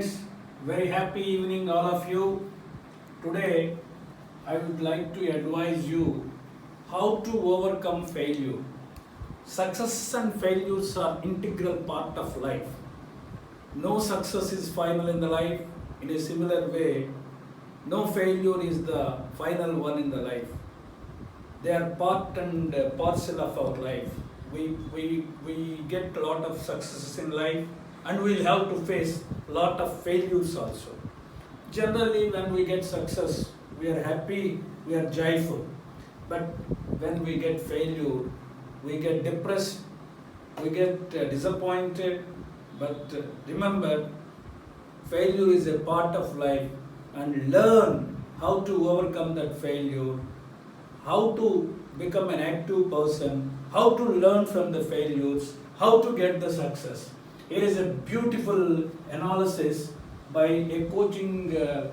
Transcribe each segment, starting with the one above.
friends, very happy evening all of you. Today I would like to advise you how to overcome failure. Success and failures are integral part of life. No success is final in the life. In a similar way, no failure is the final one in the life. They are part and parcel of our life. We get a lot of successes in life and we'll have to face a lot of failures also. Generally, when we get success, we are happy, we are joyful. But when we get failure, we get depressed, we get disappointed. But remember, failure is a part of life, and learn how to overcome that failure, how to become an active person, how to learn from the failures, how to get the success. Here is a beautiful analysis by a coaching.com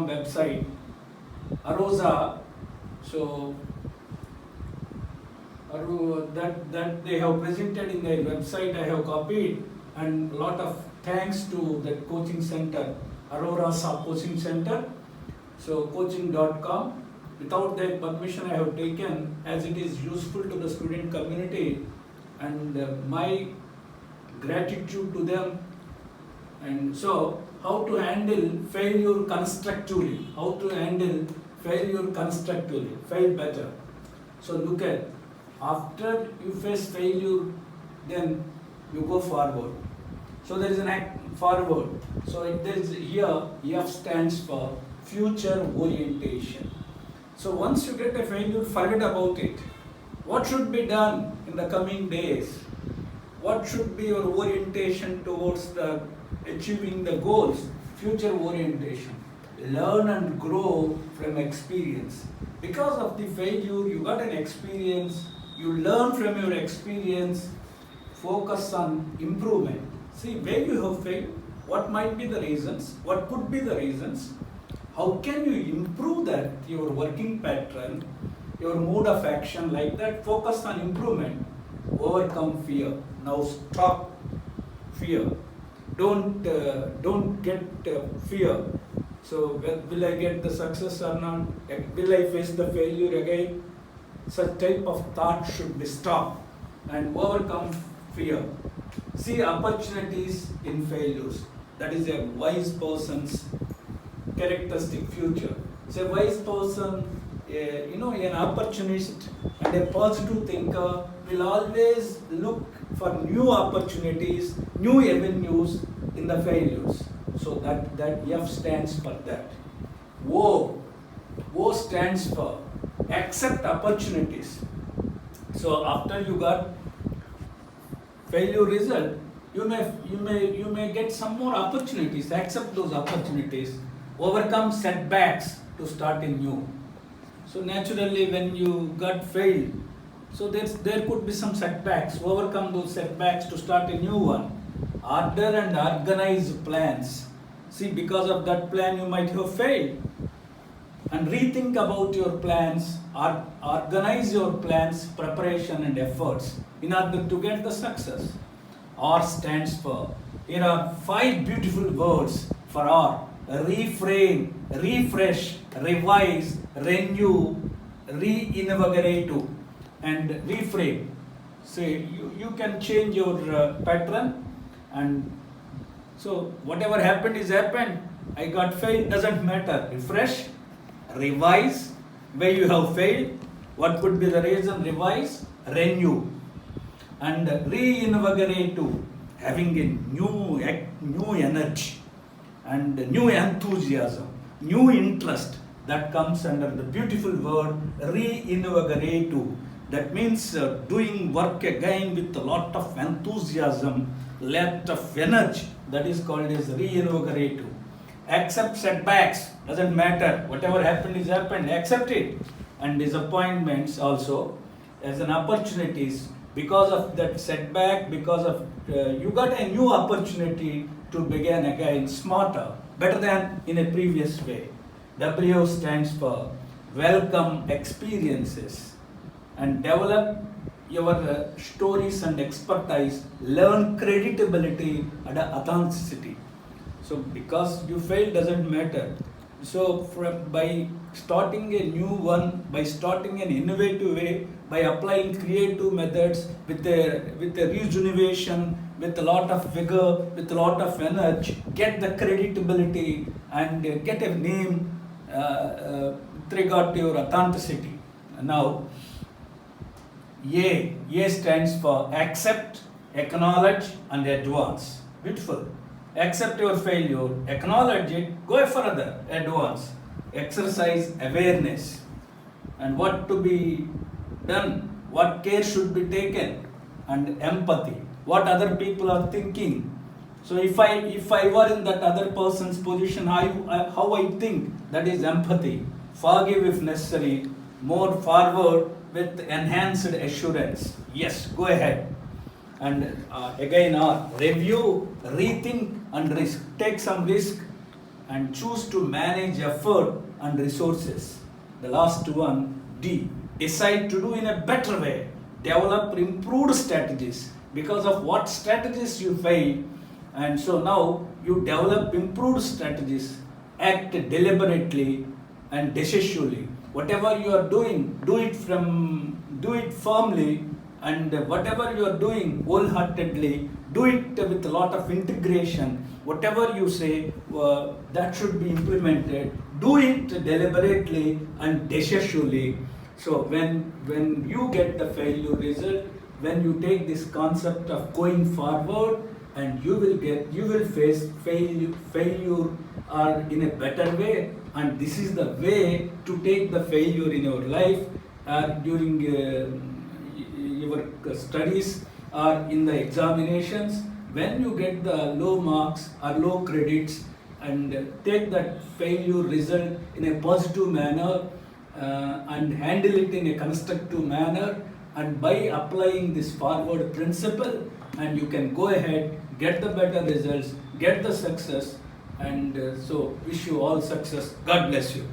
website, Arosa. So that they have presented in their website, I have copied, and lot of thanks to that coaching center, Aurora Coaching Center. So coaching.com. Without their permission I have taken, as it is useful to the student community, and my gratitude to them. And so, how to handle failure constructively, fail better. So look at, after you face failure, then you go forward. So there is an act forward. So there is here, F stands for future orientation. So once you get a failure, forget about it. What should be done in the coming days? What should be your orientation towards the achieving the goals? Future orientation. Learn and grow from experience. Because of the failure, you got an experience. You learn from your experience. Focus on improvement. See, where you have failed, what might be the reasons? What could be the reasons? How can you improve that, your working pattern, your mode of action, like that? Focus on improvement. Overcome fear. Now stop fear. Don't get fear. So will I get the success or not? Will I face the failure again? Such type of thought should be stopped and overcome fear. See opportunities in failures. That is a wise person's characteristic future. So a wise person, an opportunist and a positive thinker will always look for new opportunities, new avenues in the failures. So that F stands for that. O stands for accept opportunities. So after you got failure result, you may get some more opportunities. Accept those opportunities. Overcome setbacks to start in new. So naturally, when you got failed, so there could be some setbacks. Overcome those setbacks to start a new one. Order and organize plans. See, because of that plan, you might have failed. And rethink about your plans, or organize your plans, preparation and efforts in order to get the success. R stands for, here are 5 beautiful words for R. Reframe, refresh, revise, renew, reinvigorate, and reframe. So you can change your pattern, and so whatever happened is happened. I got failed, doesn't matter. Refresh, revise, where you have failed, what could be the reason? Revise, renew, and reinvigorate, having a new energy and new enthusiasm, new interest. That comes under the beautiful word reinvigorate. That means doing work again with a lot of enthusiasm, lot of energy. That is called as reinvigorate. Accept setbacks, doesn't matter. Whatever happened is happened, accept it. And disappointments also as an opportunities. Because of that setback, because of you got a new opportunity to begin again smarter, better than in a previous way. W stands for welcome experiences and develop your stories and expertise, learn credibility and authenticity. So because you fail doesn't matter. So by starting a new one, by starting an innovative way, by applying creative methods with a rejuvenation, with a lot of vigor, with a lot of energy, get the credibility and get a name with regard to your authenticity. Now, A stands for accept, acknowledge, and advance. Beautiful. Accept your failure, acknowledge it, go further, advance. Exercise awareness and what to be done, what care should be taken, and empathy, what other people are thinking. So if I were in that other person's position, how I think, that is empathy. Forgive if necessary, more forward with enhanced assurance. Yes, go ahead. And again, review, rethink, and risk. Take some risk and choose to manage effort and resources. The last one, D. Decide to do in a better way. Develop improved strategies because of what strategies you failed. And so now you develop improved strategies, act deliberately and decisively. Whatever you are doing, do it firmly, and whatever you are doing wholeheartedly, do it with a lot of integration. Whatever you say, that should be implemented. Do it deliberately and decisively. So when you get the failure result, when you take this concept of going forward, and you will face failure or in a better way, and this is the way to take the failure in your life during your studies or in the examinations. When you get the low marks or low credits, and take that failure result in a positive manner and handle it in a constructive manner, and by applying this forward principle, and you can go ahead, get the better results, get the success, and so wish you all success. God bless you.